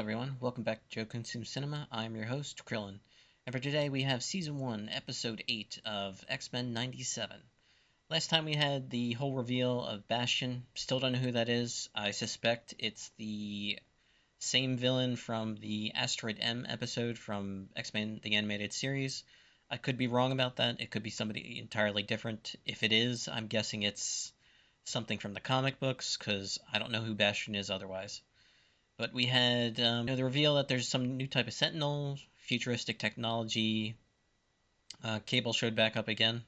everyone, welcome back to Joe Consumes Cinema. I'm your host, Krillin. And for today we have Season 1, Episode 8 of X-Men 97. Last time we had the whole reveal of Bastion. Still don't know who that is. I suspect it's the same villain from the Asteroid M episode from X-Men the Animated Series. I could be wrong about that. It could be somebody entirely different. If it is, I'm guessing it's something from the comic books, because I don't know who Bastion is otherwise. But we had the reveal that there's some new type of Sentinel, futuristic technology. Cable showed back up again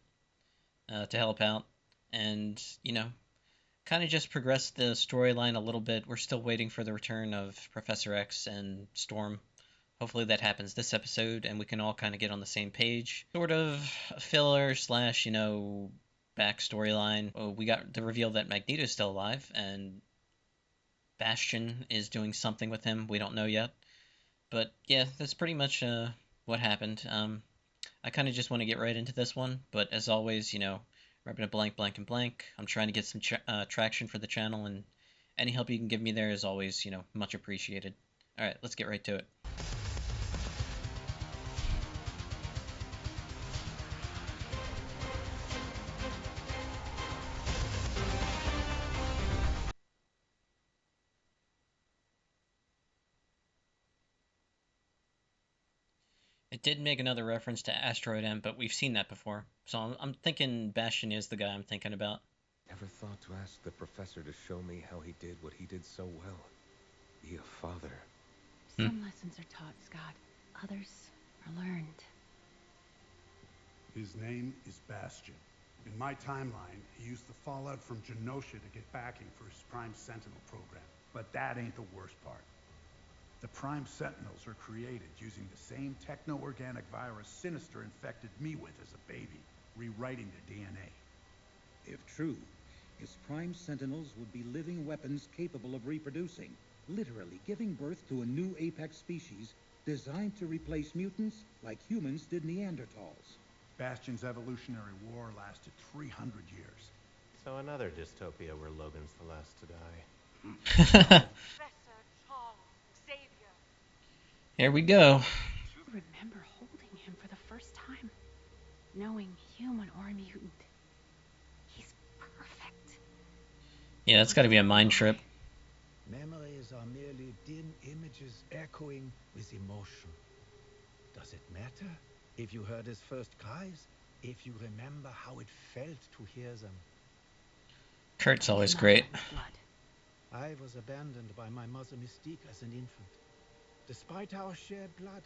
to help out, and kind of just progressed the storyline a little bit. We're still waiting for the return of Professor X and Storm. Hopefully that happens this episode, and we can all kind of get on the same page. Sort of a filler slash back storyline. We got the reveal that Magneto's still alive, and Bastion is doing something with him. We don't know yet. But yeah, that's pretty much what happened. I kind of just want to get right into this one. But as always, remember to blank, blank, and blank. I'm trying to get some traction for the channel, and any help you can give me there is always, much appreciated. All right, let's get right to it. It did make another reference to Asteroid M, but we've seen that before. So I'm thinking Bastion is the guy I'm thinking about. Never thought to ask the professor to show me how he did what he did so well. Be a father. Some lessons are taught, Scott. Others are learned. His name is Bastion. In my timeline, he used the fallout from Genosha to get backing for his Prime Sentinel program. But that ain't the worst part. The Prime Sentinels are created using the same techno-organic virus Sinister infected me with as a baby, rewriting the DNA. If true, his Prime Sentinels would be living weapons capable of reproducing, literally giving birth to a new apex species designed to replace mutants like humans did Neanderthals. Bastion's evolutionary war lasted 300 years. So another dystopia where Logan's the last to die. Here we go. I remember holding him for the first time, knowing human or mutant. He's perfect. Yeah, that's got to be a mind trip. Memories are merely dim images echoing with emotion. Does it matter if you heard his first cries? If you remember how it felt to hear them? Kurt's always great. I was abandoned by my mother Mystique as an infant. Despite our shared blood,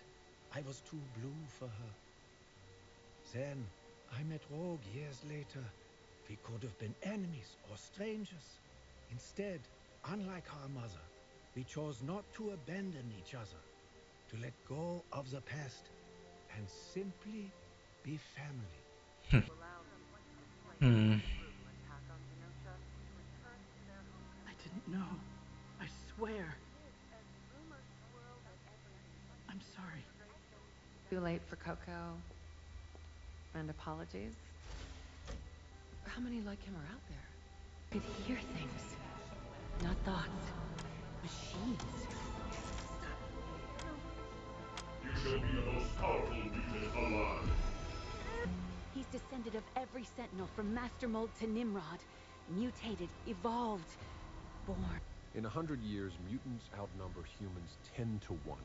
I was too blue for her. Then, I met Rogue years later. We could have been enemies or strangers. Instead, unlike our mother, we chose not to abandon each other, to let go of the past, and simply be family. I didn't know. I swear. I'm sorry. Too late for Coco. And apologies. How many like him are out there? Could hear things. Not thoughts. Machines. You should be the most powerful mutant alive. He's descended of every Sentinel from Master Mold to Nimrod. Mutated, evolved, born. In 100 years, mutants outnumber humans 10 to 1.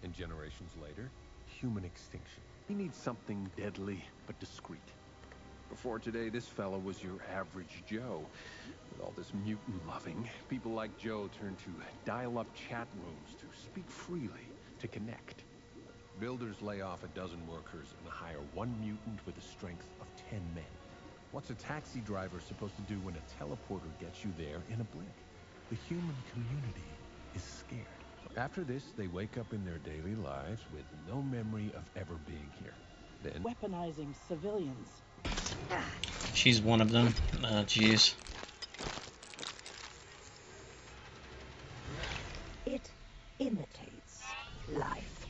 And generations later, human extinction. We need something deadly but discreet. Before today, this fella was your average Joe. With all this mutant loving, people like Joe turn to dial-up chat rooms to speak freely, to connect. Builders lay off a dozen workers and hire one mutant with the strength of 10 men. What's a taxi driver supposed to do when a teleporter gets you there in a blink? The human community is scared. After this, they wake up in their daily lives with no memory of ever being here. Then, Weaponizing civilians. She's one of them. Jeez. It imitates life.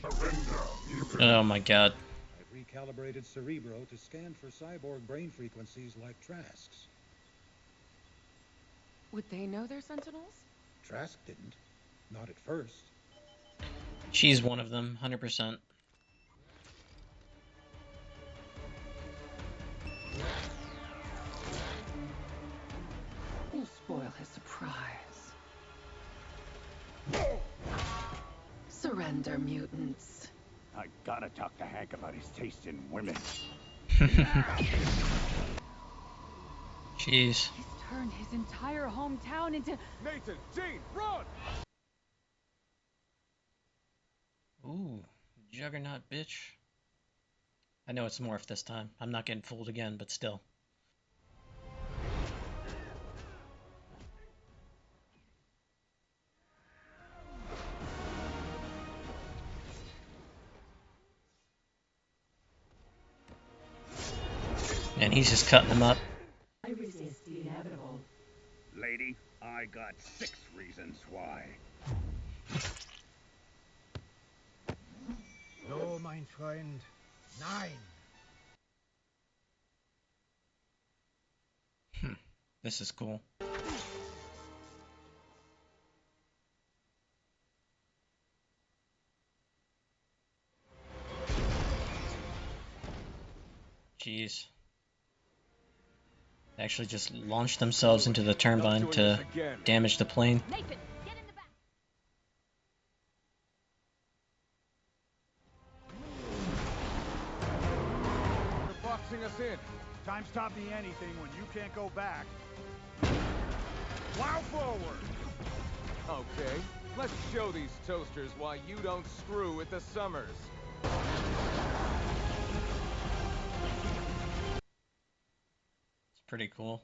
Oh my god. I've recalibrated Cerebro to scan for cyborg brain frequencies like Trask's. Would they know they're Sentinels? Trask didn't. Not at first. She's one of them, 100%. You'll spoil his surprise. Surrender, mutants. I gotta talk to Hank about his taste in women. Jeez. He's turned his entire hometown into... Nathan, Jean, run! Ooh, Juggernaut, bitch. I know it's Morph this time. I'm not getting fooled again, but still. And he's just cutting them up. I resist the inevitable. Lady, I got 6 reasons why. No, mein Freund. Nein. This is cool. Jeez. They actually just launched themselves into the turbine to damage the plane. Nathan, get in the back! They're boxing us in. Time stop me anything when you can't go back. Plow forward! Okay, let's show these toasters why you don't screw with the Summers. It's pretty cool.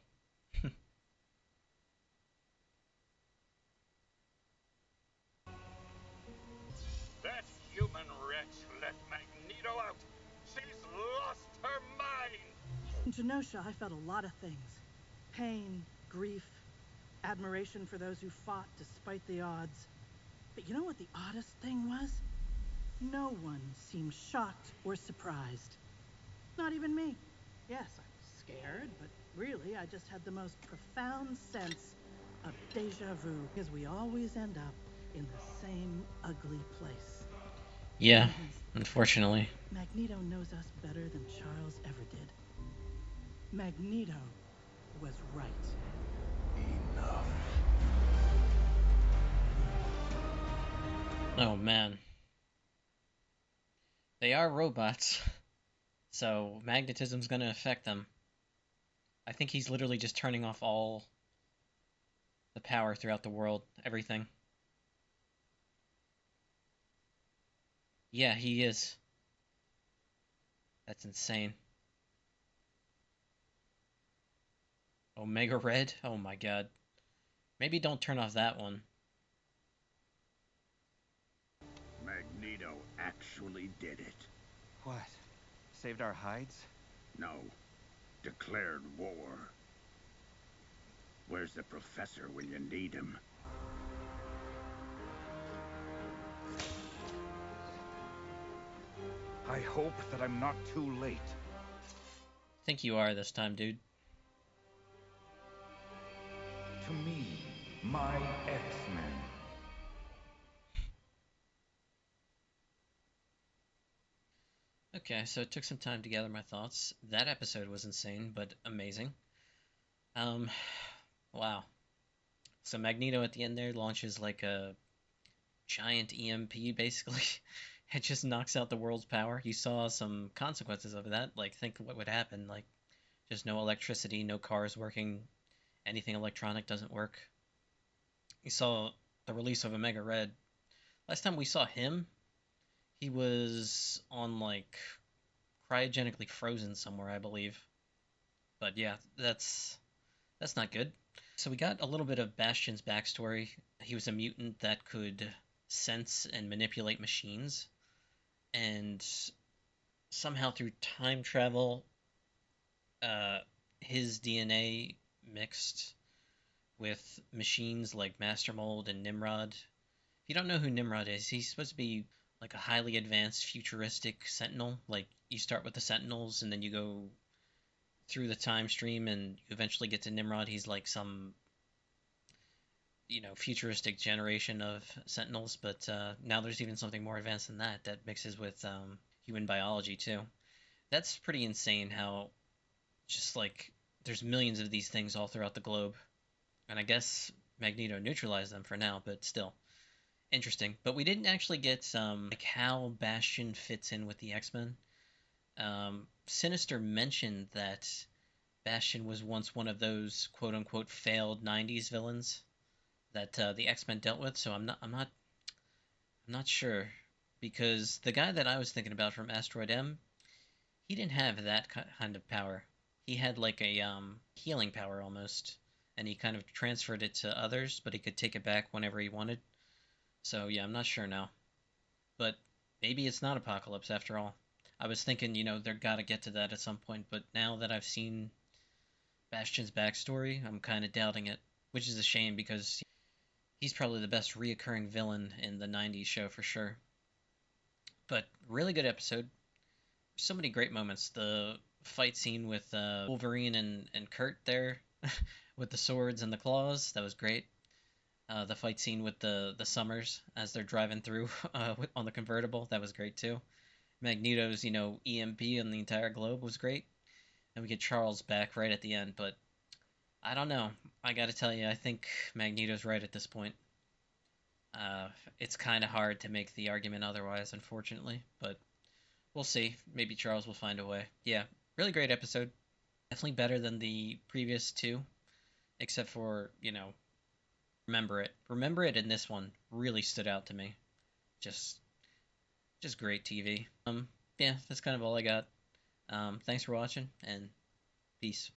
That human wretch let Magneto out. She's lost her mind. In Genosha, I felt a lot of things. Pain, grief, admiration for those who fought despite the odds. But you know what the oddest thing was? No one seemed shocked or surprised. Not even me. Yes, I was scared, but really I just had the most profound sense of deja vu, because we always end up in the same ugly place. Yeah, unfortunately. Magneto knows us better than Charles ever did. Magneto was right. Enough. Oh man. They are robots, so magnetism's gonna affect them. I think he's literally just turning off all the power throughout the world, everything. Yeah, he is. That's insane. Omega Red? Oh my god. Maybe don't turn off that one. Magneto actually did it. What? Saved our hides? No. Declared war. Where's the professor when you need him? I hope that I'm not too late. I think you are this time, dude. To me, my X-Men. Okay, so it took some time to gather my thoughts. That episode was insane, but amazing. Wow. So Magneto at the end there launches like a giant EMP, basically. It just knocks out the world's power. You saw some consequences of that. Like, think what would happen. Like, just no electricity, no cars working, anything electronic doesn't work. You saw the release of Omega Red. Last time we saw him, he was on, like, cryogenically frozen somewhere, I believe. But yeah, that's not good. So we got a little bit of Bastion's backstory. He was a mutant that could sense and manipulate machines, and somehow through time travel, his DNA mixed with machines like Master Mold and Nimrod. If you don't know who Nimrod is, he's supposed to be like a highly advanced futuristic sentinel. Like, you start with the Sentinels and then you go through the time stream and you eventually get to Nimrod. He's like some futuristic generation of Sentinels, but now there's even something more advanced than that that mixes with human biology too. That's pretty insane how just like there's millions of these things all throughout the globe, and I guess Magneto neutralized them for now, but still interesting. But we didn't actually get like how Bastion fits in with the X-Men. Sinister mentioned that Bastion was once one of those quote unquote failed '90s villains that the X-Men dealt with. So I'm not sure because the guy that I was thinking about from Asteroid M, he didn't have that kind of power. He had like a healing power almost, and he kind of transferred it to others, but he could take it back whenever he wanted. So yeah, I'm not sure now, but maybe it's not Apocalypse after all. I was thinking, they're gotta get to that at some point, but now that I've seen Bastion's backstory, I'm kind of doubting it, which is a shame because he's probably the best reoccurring villain in the '90s show for sure. But really good episode. So many great moments. The fight scene with Wolverine and Kurt there, with the swords and the claws, that was great. The fight scene with the Summers as they're driving through on the convertible, that was great too. Magneto's, EMP on the entire globe was great. And we get Charles back right at the end, but I don't know. I gotta tell you, I think Magneto's right at this point. Uh, it's kind of hard to make the argument otherwise, unfortunately, but we'll see. Maybe Charles will find a way. Yeah, really great episode. Definitely better than the previous two, except for, Remember It. Remember It in this one really stood out to me. Just just great TV. Yeah, that's kind of all I got. Thanks for watching, and peace.